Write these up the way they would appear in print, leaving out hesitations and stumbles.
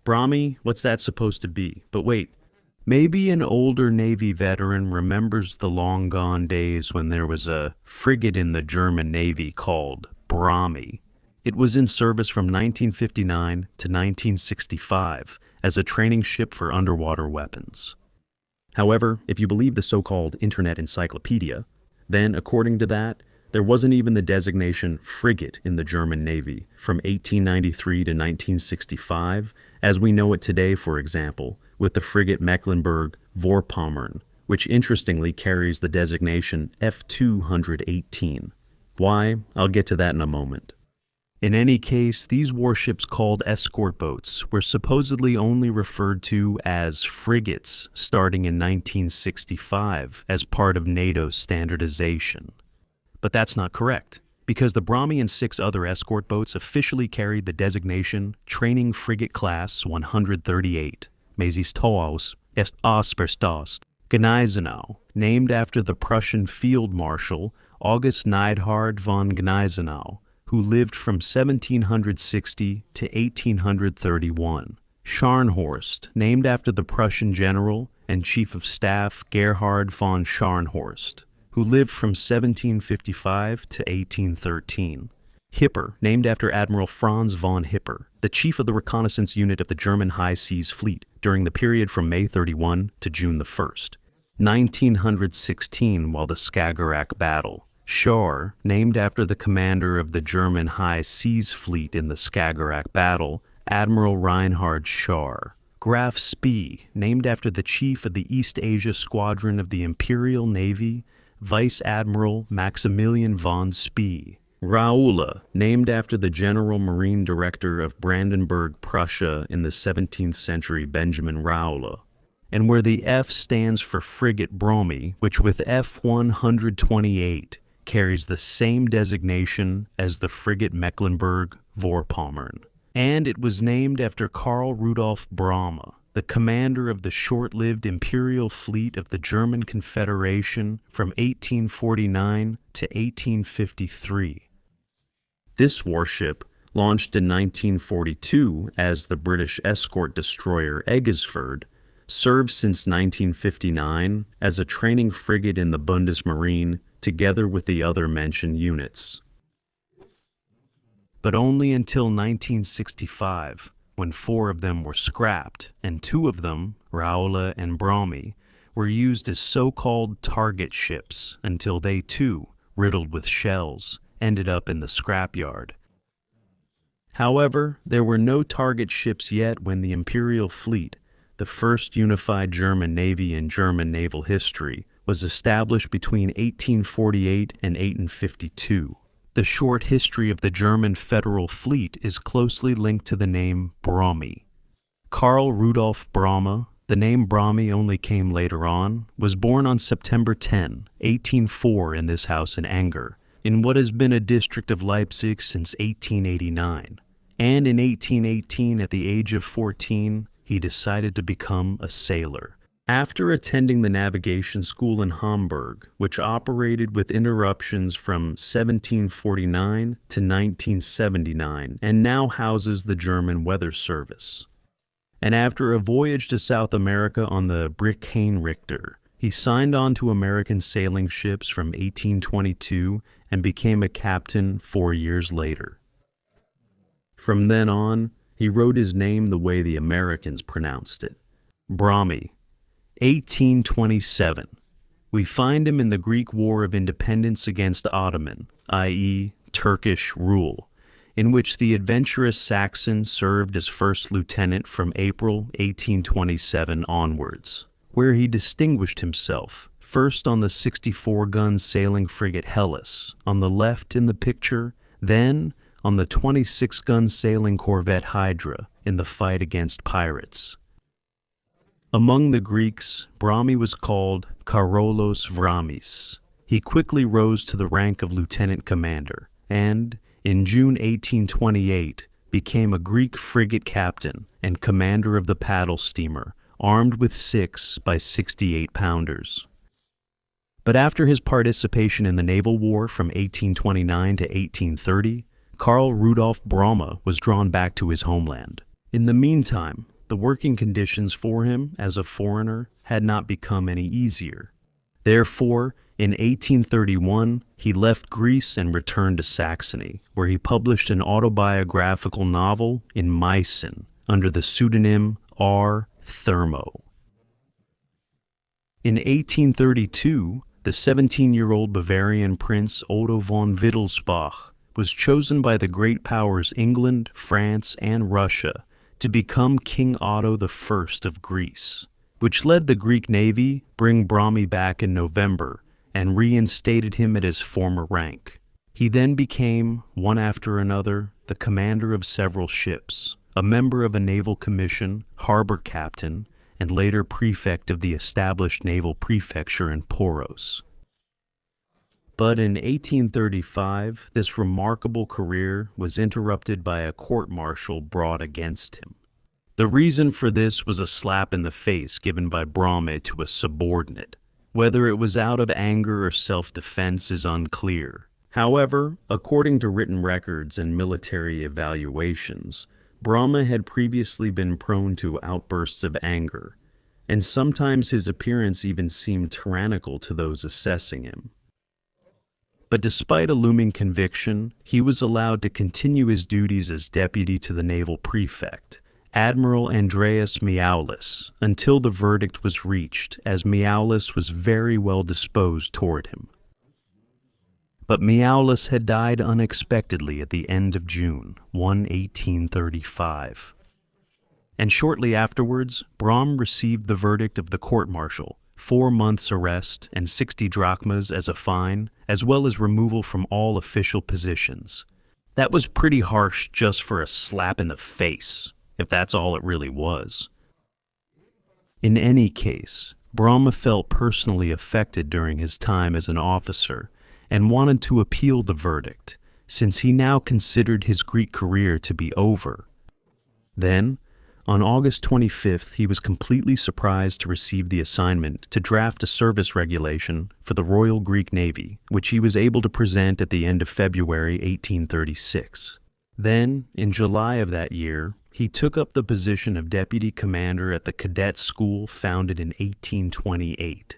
Brommy, what's that supposed to be? But wait, maybe an older Navy veteran remembers the long-gone days when there was a frigate in the German Navy called Brommy. It was in service from 1959 to 1965 as a training ship for underwater weapons. However, if you believe the so-called Internet Encyclopedia, then, according to that, there wasn't even the designation frigate in the German Navy from 1893 to 1965, as we know it today, for example, with the frigate Mecklenburg-Vorpommern, which interestingly carries the designation F-218. Why? I'll get to that in a moment. In any case, these warships called escort boats were supposedly only referred to as frigates starting in 1965 as part of NATO's standardization. But that's not correct, because the Brommy and 6 other escort boats officially carried the designation Training Frigate Class 138, Majestätis Asperstost, Gneisenau, named after the Prussian Field Marshal August Neidhard von Gneisenau, who lived from 1760 to 1831. Scharnhorst, named after the Prussian general and chief of staff Gerhard von Scharnhorst, who lived from 1755 to 1813. Hipper, named after Admiral Franz von Hipper, the chief of the reconnaissance unit of the German High Seas Fleet during the period from May 31 to June 1st. 1916, while the Skagerrak battle. Schar, named after the commander of the German High Seas Fleet in the Skagerrak battle, Admiral Reinhard Schar. Graf Spee, named after the chief of the East Asia Squadron of the Imperial Navy, Vice Admiral Maximilian von Spee. Raoula, named after the General Marine Director of Brandenburg, Prussia in the 17th century, Benjamin Raoula. And where the F stands for frigate Brommy, which with F-128 carries the same designation as the frigate Mecklenburg-Vorpommern. And it was named after Karl Rudolf Bromme, the commander of the short-lived Imperial fleet of the German Confederation from 1849 to 1853. This warship, launched in 1942 as the British escort destroyer Eggesford, served since 1959 as a training frigate in the Bundesmarine together with the other mentioned units. But only until 1965, when 4 of them were scrapped, and 2 of them, Raoula and Brommy, were used as so-called target ships until they too, riddled with shells, ended up in the scrapyard. However, there were no target ships yet when the Imperial fleet, the first unified German Navy in German naval history, was established between 1848 and 1852. The short history of the German Federal Fleet is closely linked to the name Brommy. Karl Rudolf Bromme, the name Brommy only came later on, was born on September 10, 1804 in this house in Anger, in what has been a district of Leipzig since 1889. And in 1818, at the age of 14, he decided to become a sailor. After attending the navigation school in Hamburg, which operated with interruptions from 1749 to 1979 and now houses the German Weather Service. And after a voyage to South America on the Brick-Heinrichter, he signed on to American sailing ships from 1822 and became a captain 4 years later. From then on, he wrote his name the way the Americans pronounced it, Brommy. 1827. We find him in the Greek War of Independence against Ottoman, i.e., Turkish rule, in which the adventurous Saxon served as first lieutenant from April 1827 onwards, where he distinguished himself, first on the 64-gun sailing frigate Hellas, on the left in the picture, then on the 26-gun sailing corvette Hydra in the fight against pirates. Among the Greeks, Brommy was called Karolos Vramis. He quickly rose to the rank of lieutenant commander, and, in June 1828, became a Greek frigate captain and commander of the paddle steamer, armed with 6 by 68-pounders. But after his participation in the naval war from 1829 to 1830, Karl Rudolf Bromme was drawn back to his homeland. In the meantime, the working conditions for him as a foreigner had not become any easier. Therefore, in 1831, he left Greece and returned to Saxony, where he published an autobiographical novel in Meissen under the pseudonym R. Thermo. In 1832, the 17-year-old Bavarian prince Otto von Wittelsbach was chosen by the great powers England, France, and Russia to become King Otto I of Greece, which led the Greek navy bring Brommy back in November and reinstated him at his former rank. He then became, one after another, the commander of several ships, a member of a naval commission, harbor captain, and later prefect of the established naval prefecture in Poros. But in 1835, this remarkable career was interrupted by a court-martial brought against him. The reason for this was a slap in the face given by Bromme to a subordinate. Whether it was out of anger or self-defense is unclear. However, according to written records and military evaluations, Bromme had previously been prone to outbursts of anger, and sometimes his appearance even seemed tyrannical to those assessing him. But despite a looming conviction, he was allowed to continue his duties as deputy to the naval prefect, Admiral Andreas Miaoulis, until the verdict was reached, as Miaoulis was very well disposed toward him. But Miaoulis had died unexpectedly at the end of June, 1835. And shortly afterwards, Bromme received the verdict of the court-martial, 4 months' arrest and 60 drachmas as a fine, as well as removal from all official positions. That was pretty harsh just for a slap in the face, if that's all it really was. In any case, Bromme felt personally affected during his time as an officer and wanted to appeal the verdict, since he now considered his Greek career to be over. Then, on August 25th, he was completely surprised to receive the assignment to draft a service regulation for the Royal Greek Navy, which he was able to present at the end of February 1836. Then, in July of that year, he took up the position of deputy commander at the cadet school founded in 1828.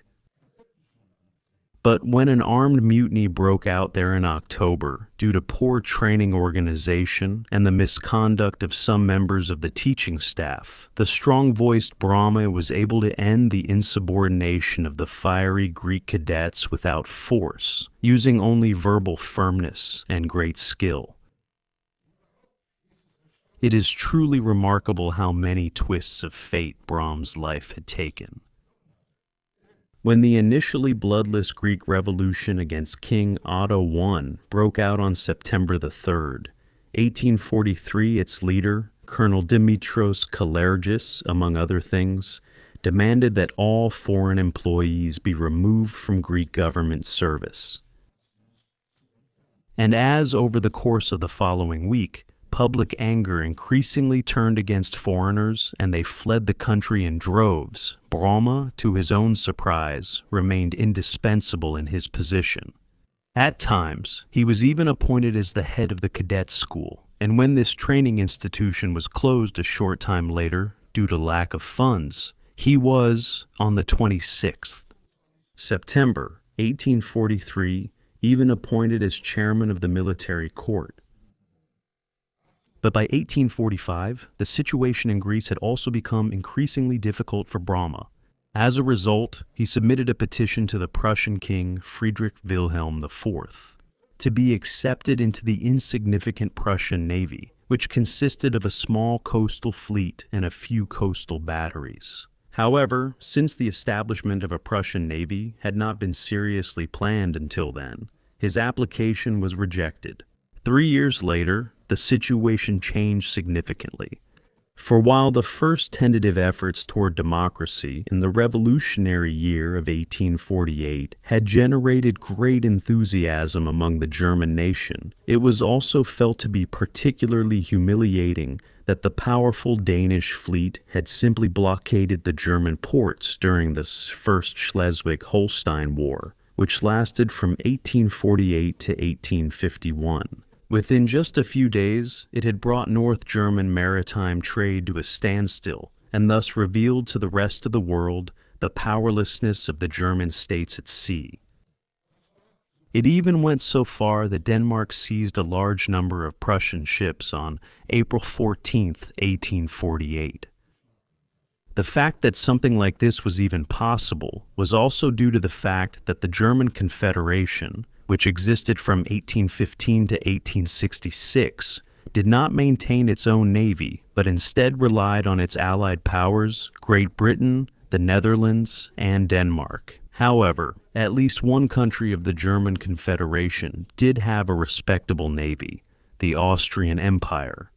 But when an armed mutiny broke out there in October due to poor training organization and the misconduct of some members of the teaching staff, the strong-voiced Bromme was able to end the insubordination of the fiery Greek cadets without force, using only verbal firmness and great skill. It is truly remarkable how many twists of fate Bromme's life had taken. When the initially bloodless Greek Revolution against King Otto I broke out on September the 3rd, 1843, its leader, Colonel Dimitros Kalergis, among other things, demanded that all foreign employees be removed from Greek government service. And as over the course of the following week, public anger increasingly turned against foreigners and they fled the country in droves, Bromme, to his own surprise, remained indispensable in his position. At times, he was even appointed as the head of the cadet school, and when this training institution was closed a short time later due to lack of funds, he was, on the 26th September 1843, even appointed as chairman of the military court. But by 1845, the situation in Greece had also become increasingly difficult for Bromme. As a result, he submitted a petition to the Prussian king Friedrich Wilhelm IV to be accepted into the insignificant Prussian navy, which consisted of a small coastal fleet and a few coastal batteries. However, since the establishment of a Prussian navy had not been seriously planned until then, his application was rejected. 3 years later, the situation changed significantly. For while the first tentative efforts toward democracy in the revolutionary year of 1848 had generated great enthusiasm among the German nation, it was also felt to be particularly humiliating that the powerful Danish fleet had simply blockaded the German ports during the First Schleswig-Holstein War, which lasted from 1848 to 1851. Within just a few days, it had brought North German maritime trade to a standstill, and thus revealed to the rest of the world the powerlessness of the German states at sea. It even went so far that Denmark seized a large number of Prussian ships on April 14, 1848. The fact that something like this was even possible was also due to the fact that the German Confederation, which existed from 1815 to 1866, did not maintain its own navy, but instead relied on its allied powers, Great Britain, the Netherlands, and Denmark. However, at least one country of the German Confederation did have a respectable navy, the Austrian Empire.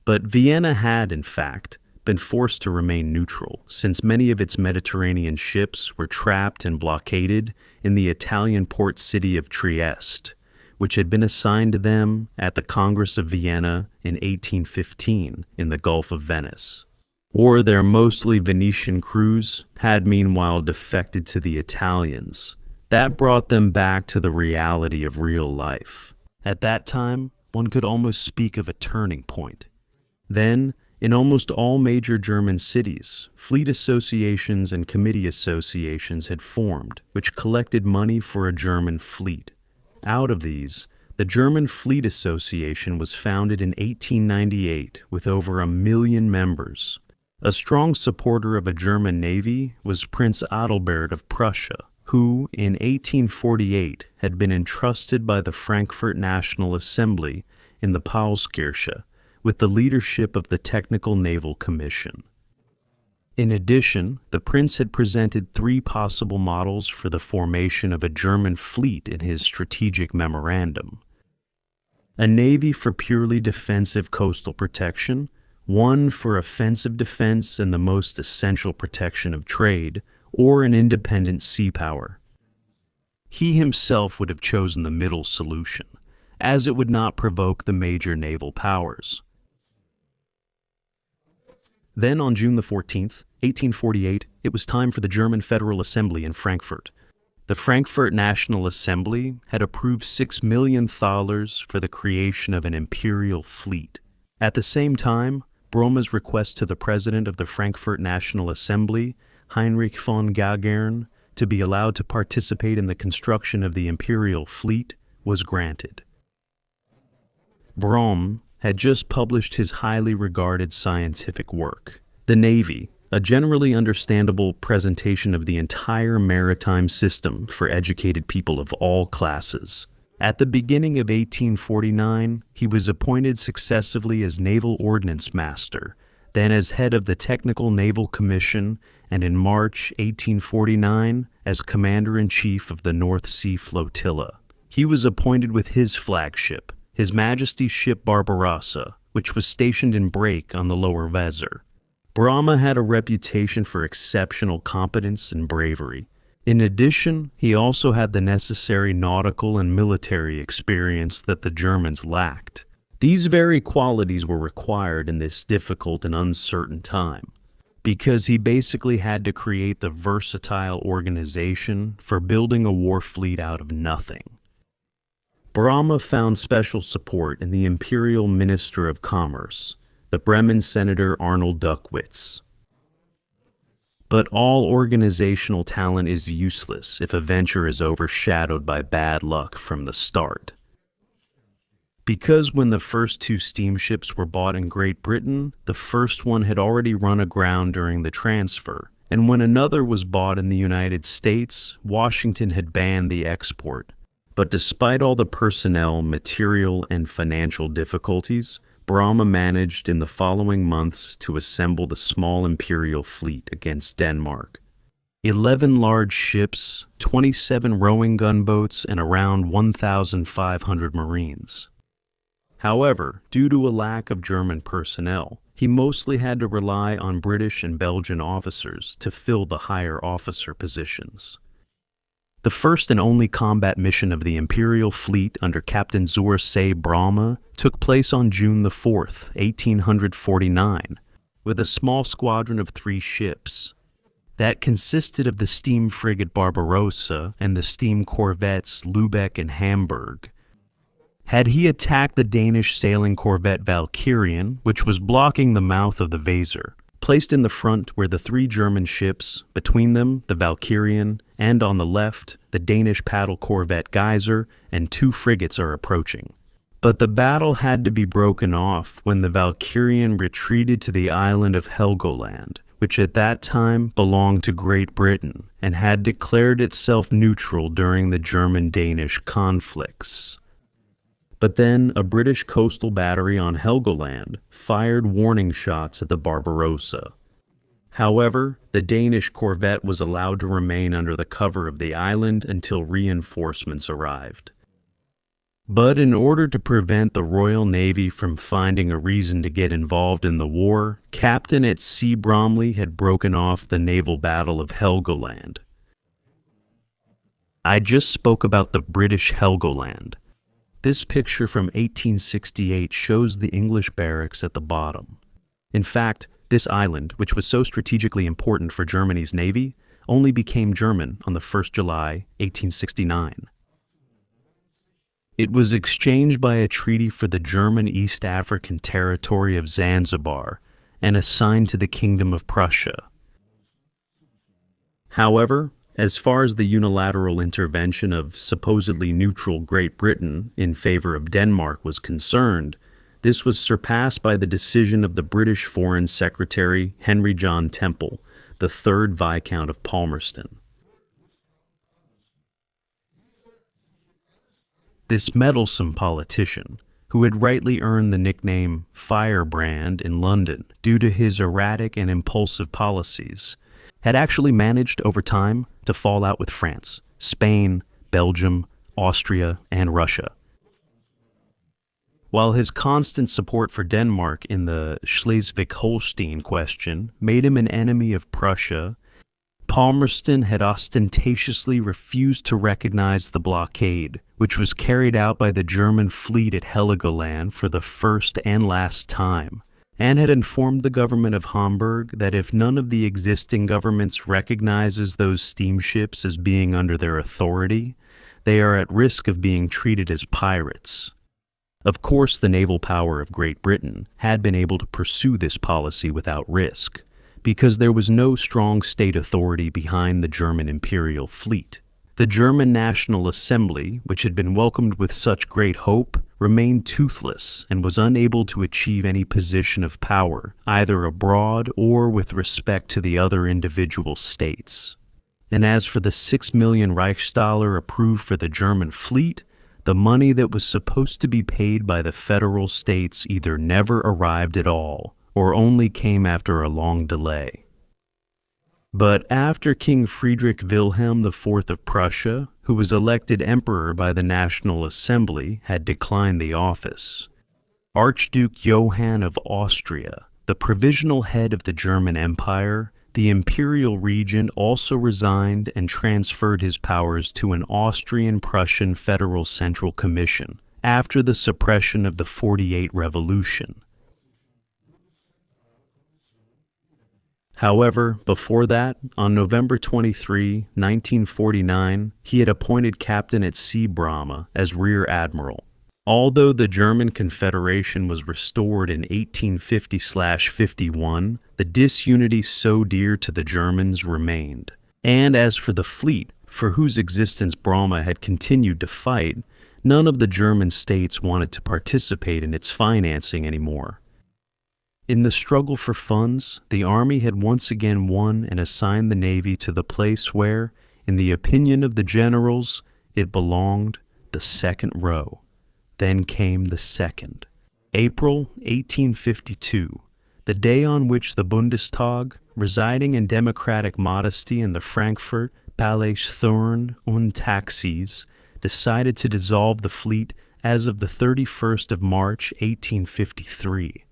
But Vienna had, in fact, been forced to remain neutral, since many of its Mediterranean ships were trapped and blockaded in the Italian port city of Trieste, which had been assigned to them at the Congress of Vienna in 1815 in the Gulf of Venice. Or their mostly Venetian crews had meanwhile defected to the Italians. That brought them back to the reality of real life. At that time, one could almost speak of a turning point. Then, in almost all major German cities, fleet associations and committee associations had formed, which collected money for a German fleet. Out of these, the German Fleet Association was founded in 1898 with over 1 million members. A strong supporter of a German navy was Prince Adalbert of Prussia, who, in 1848, had been entrusted by the Frankfurt National Assembly in the Paulskirche with the leadership of the Technical Naval Commission. In addition, the prince had presented 3 possible models for the formation of a German fleet in his strategic memorandum: a navy for purely defensive coastal protection, one for offensive defense and the most essential protection of trade, or an independent sea power. He himself would have chosen the middle solution, as it would not provoke the major naval powers. Then on June the 14th, 1848, it was time for the German Federal Assembly in Frankfurt. The Frankfurt National Assembly had approved $6 million for the creation of an imperial fleet. At the same time, Bromme's request to the president of the Frankfurt National Assembly, Heinrich von Gagern, to be allowed to participate in the construction of the imperial fleet was granted. Bromme had just published his highly regarded scientific work, The Navy, a generally understandable presentation of the entire maritime system for educated people of all classes. At the beginning of 1849, he was appointed successively as Naval Ordnance Master, then as head of the Technical Naval Commission, and in March 1849 as Commander-in-Chief of the North Sea Flotilla. He was appointed with his flagship, His Majesty's ship Barbarossa, which was stationed in Brake on the Lower Weser. Bromme had a reputation for exceptional competence and bravery. In addition, he also had the necessary nautical and military experience that the Germans lacked. These very qualities were required in this difficult and uncertain time, because he basically had to create the versatile organization for building a war fleet out of nothing. Bromme found special support in the Imperial Minister of Commerce, the Bremen Senator Arnold Duckwitz. But all organizational talent is useless if a venture is overshadowed by bad luck from the start. Because when the first 2 steamships were bought in Great Britain, the first one had already run aground during the transfer, and when another was bought in the United States, Washington had banned the export. But despite all the personnel, material, and financial difficulties, Bromme managed in the following months to assemble the small imperial fleet against Denmark. 11 large ships, 27 rowing gunboats, and around 1,500 Marines. However, due to a lack of German personnel, he mostly had to rely on British and Belgian officers to fill the higher officer positions. The first and only combat mission of the Imperial fleet under Captain Zurse Bromme took place on June 4, 1849, with a small squadron of 3 ships. That consisted of the steam frigate Barbarossa and the steam corvettes Lübeck and Hamburg. Had he attacked the Danish sailing corvette Valkyrian, which was blocking the mouth of the Weser, Placed in the front were the 3 German ships, between them the Valkyrian, and on the left the Danish paddle corvette Geyser, and 2 frigates are approaching. But the battle had to be broken off when the Valkyrian retreated to the island of Helgoland, which at that time belonged to Great Britain and had declared itself neutral during the German-Danish conflicts. But then a British coastal battery on Helgoland fired warning shots at the Barbarossa. However, the Danish corvette was allowed to remain under the cover of the island until reinforcements arrived. But in order to prevent the Royal Navy from finding a reason to get involved in the war, Captain at Sea Bromley had broken off the naval battle of Helgoland. I just spoke about the British Helgoland. This picture from 1868 shows the English barracks at the bottom. In fact, this island, which was so strategically important for Germany's navy, only became German on the 1st July, 1869. It was exchanged by a treaty for the German East African territory of Zanzibar and assigned to the Kingdom of Prussia. However, as far as the unilateral intervention of supposedly neutral Great Britain in favor of Denmark was concerned, this was surpassed by the decision of the British Foreign Secretary Henry John Temple, the 3rd Viscount of Palmerston. This meddlesome politician, who had rightly earned the nickname Firebrand in London due to his erratic and impulsive policies, had actually managed over time to fall out with France, Spain, Belgium, Austria, and Russia. While his constant support for Denmark in the Schleswig-Holstein question made him an enemy of Prussia, Palmerston had ostentatiously refused to recognize the blockade, which was carried out by the German fleet at Heligoland for the first and last time, and had informed the government of Hamburg that if none of the existing governments recognizes those steamships as being under their authority, they are at risk of being treated as pirates. Of course, the naval power of Great Britain had been able to pursue this policy without risk, because there was no strong state authority behind the German Imperial fleet. The German National Assembly, which had been welcomed with such great hope, remained toothless and was unable to achieve any position of power, either abroad or with respect to the other individual states. And as for the 6 million Reichsdaler approved for the German fleet, the money that was supposed to be paid by the federal states either never arrived at all, or only came after a long delay. But after King Friedrich Wilhelm IV of Prussia, who was elected emperor by the National Assembly, had declined the office, Archduke Johann of Austria, the provisional head of the German Empire, the Imperial Regent, also resigned and transferred his powers to an Austrian-Prussian Federal Central Commission after the suppression of the 48 Revolution. However, before that, on November 23, 1949, he had appointed Captain at Sea Bromme as Rear Admiral. Although the German Confederation was restored in 1850-51, the disunity so dear to the Germans remained. And as for the fleet, for whose existence Bromme had continued to fight, none of the German states wanted to participate in its financing anymore. In the struggle for funds, the Army had once again won and assigned the Navy to the place where, in the opinion of the generals, it belonged, the second row. Then came the second. April 1852, the day on which the Bundestag, residing in democratic modesty in the Frankfurt Palais Thurn und Taxis, decided to dissolve the fleet as of the 31st of March, 1853.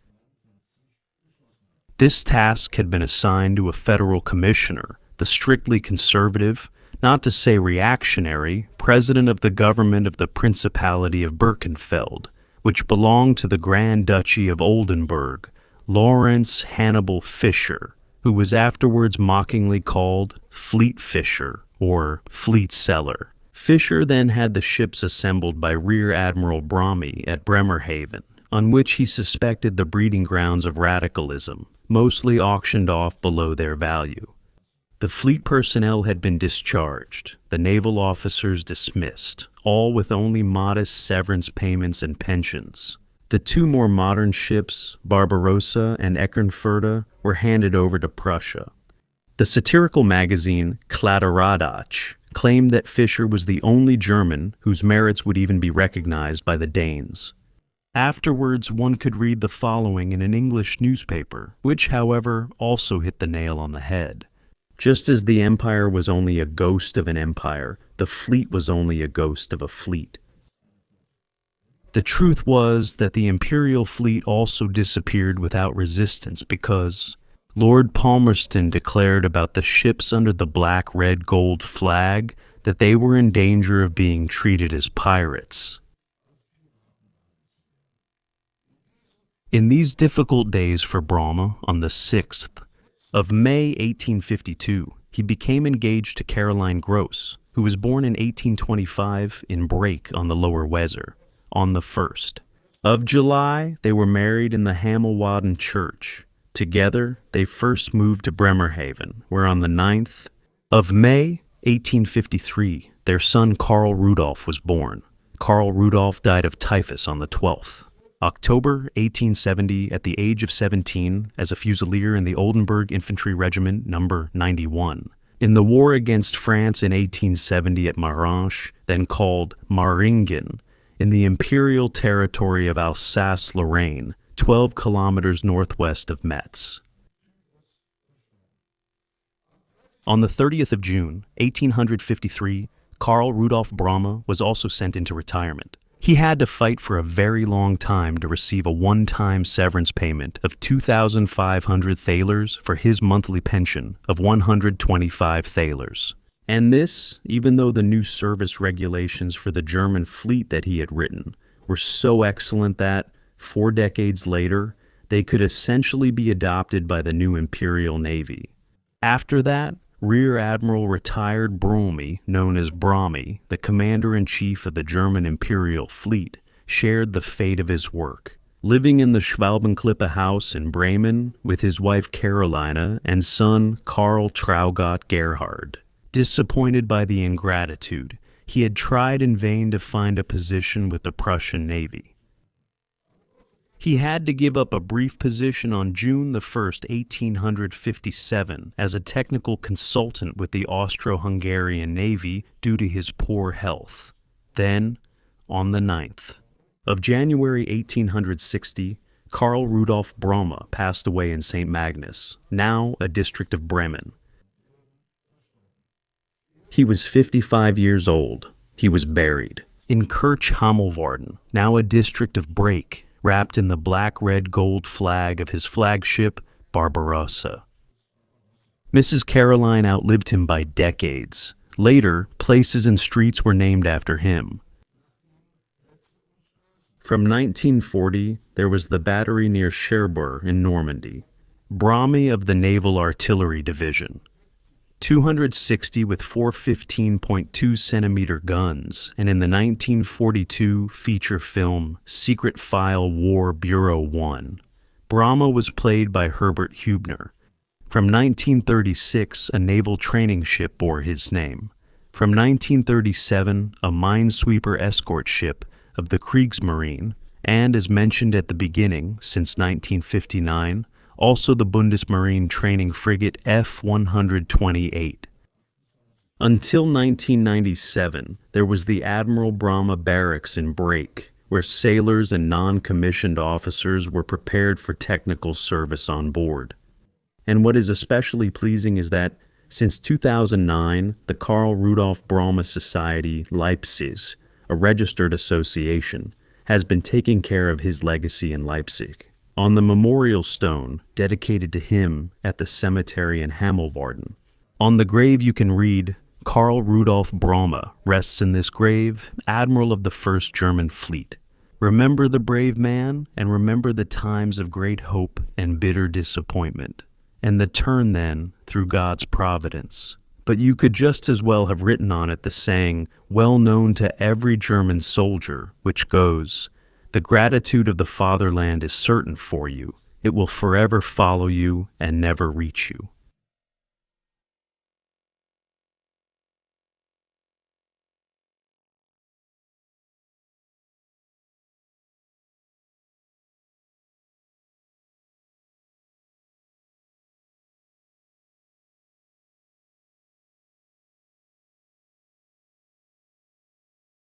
This task had been assigned to a federal commissioner, the strictly conservative, not to say reactionary, president of the government of the Principality of Birkenfeld, which belonged to the Grand Duchy of Oldenburg, Lawrence Hannibal Fisher, who was afterwards mockingly called Fleet Fisher or Fleet Seller. Fisher then had the ships assembled by Rear Admiral Brommy at Bremerhaven, on which he suspected the breeding grounds of radicalism, mostly auctioned off below their value. The fleet personnel had been discharged, the naval officers dismissed, all with only modest severance payments and pensions. The two more modern ships, Barbarossa and Eckernförde, were handed over to Prussia. The satirical magazine Kladderadatsch claimed that Fischer was the only German whose merits would even be recognized by the Danes. Afterwards, one could read the following in an English newspaper, which, however, also hit the nail on the head. Just as the empire was only a ghost of an empire, the fleet was only a ghost of a fleet. The truth was that the Imperial fleet also disappeared without resistance because Lord Palmerston declared about the ships under the black, red, gold flag that they were in danger of being treated as pirates. In these difficult days for Bromme, on the 6th of May 1852, he became engaged to Caroline Gross, who was born in 1825 in Brake on the Lower Weser. On the 1st of July, they were married in the Hamelwaden Church. Together, they first moved to Bremerhaven, where on the 9th of May 1853, their son Karl Rudolf was born. Karl Rudolf died of typhus on the 12th. October 1870, at the age of 17, as a fusilier in the Oldenburg Infantry Regiment No. 91. In the war against France in 1870 at Marange, then called Maringen, in the Imperial territory of Alsace-Lorraine, 12 kilometers northwest of Metz. On the 30th of June, 1853, Karl Rudolf Bromme was also sent into retirement. He had to fight for a very long time to receive a one-time severance payment of 2,500 thalers for his monthly pension of 125 thalers. And this, even though the new service regulations for the German fleet that he had written were so excellent that, 4 decades later, they could essentially be adopted by the new Imperial Navy. After that, Rear Admiral retired Brommy, known as Brommy, the commander-in-chief of the German Imperial fleet, shared the fate of his work. Living in the Schwalbenklippe house in Bremen with his wife Carolina and son Karl Traugott Gerhard. Disappointed by the ingratitude, he had tried in vain to find a position with the Prussian Navy. He had to give up a brief position on June the 1st, 1857, as a technical consultant with the Austro-Hungarian Navy due to his poor health. Then, on the 9th of January 1860, Karl Rudolf Bromme passed away in St. Magnus, now a district of Bremen. He was 55 years old. He was buried in Kirch Hamelwarden, now a district of Brake, wrapped in the black, red, gold flag of his flagship, Barbarossa. Mrs. Caroline outlived him by decades. Later, places and streets were named after him. From 1940, there was the battery near Cherbourg in Normandy, Brommy of the Naval Artillery Division. 260 with 415.2 centimeter guns, and in the 1942 feature film Secret File War Bureau 1. Bromme was played by Herbert Hübner. From 1936, a naval training ship bore his name. From 1937, a minesweeper escort ship of the Kriegsmarine, and as mentioned at the beginning, since 1959, also the Bundesmarine training frigate F-128. Until 1997, there was the Admiral Bromme Barracks in Brake, where sailors and non-commissioned officers were prepared for technical service on board. And what is especially pleasing is that, since 2009, the Karl Rudolf Bromme Society Leipzig, a registered association, has been taking care of his legacy in Leipzig. On the memorial stone dedicated to him at the cemetery in Hamelwarden. On the grave you can read, Karl Rudolf Bromme rests in this grave, Admiral of the First German Fleet. Remember the brave man, and remember the times of great hope and bitter disappointment, and the turn then through God's providence. But you could just as well have written on it the saying, well known to every German soldier, which goes, The gratitude of the fatherland is certain for you. It will forever follow you and never reach you.